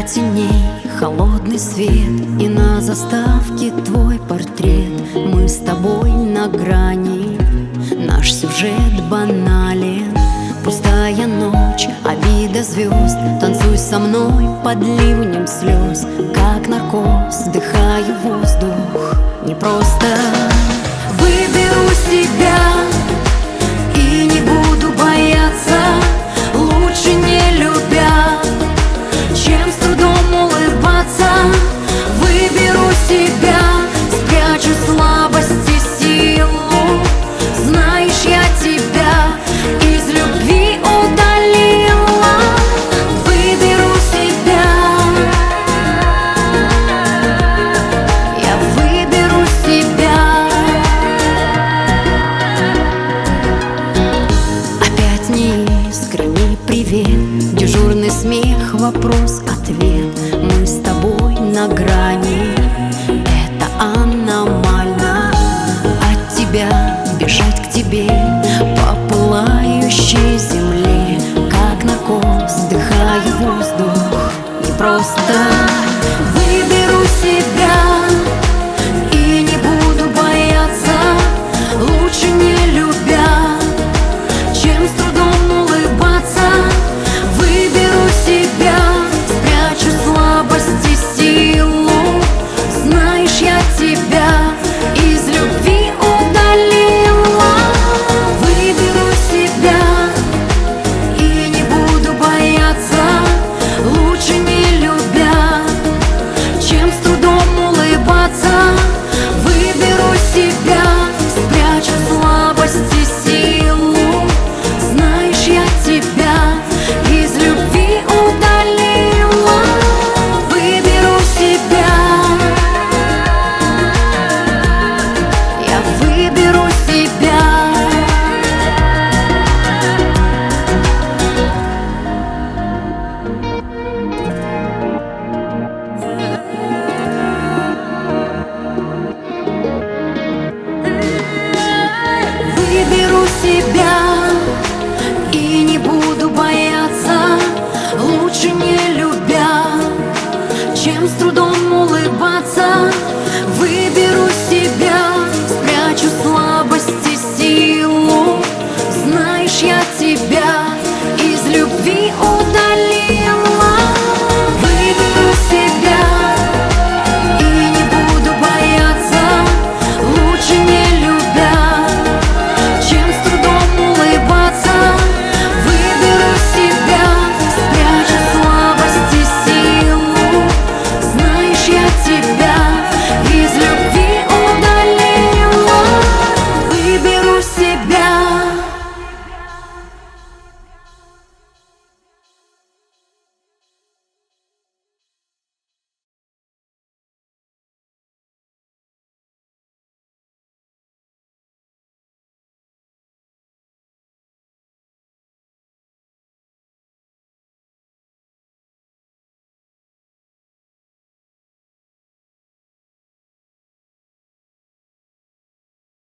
теней холодный свет, и на заставке твой портрет. Мы с тобой на грани, наш сюжет банален. Пустая ночь, обида звезд, танцуй со мной под ливнем слез. Как наркоз, вдыхаю воздух, не просто. Выберу себя и не буду бояться, лучше не любя, чем с трудом улыбаться. Выберу себя, спрячу слабость и силу. Знаешь, я тебя из любви удалила. Выберу себя, я выберу себя. Опять неискренний привет, дежурный смех, вопрос-ответ. Мы с тобой на грани, это аномально. От тебя бежать к тебе по пылающей земле. Как наркоз, вдыхаю воздух, не просто. Выберу себя и не буду бояться, лучше не любя, чем с трудом улыбаться. Выберу себя, спрячу слабость и силу. Знаешь, я тебя из любви удалила. Выберу себя и не буду бояться, лучше не любя, чем с трудом улыбаться. Выберу себя.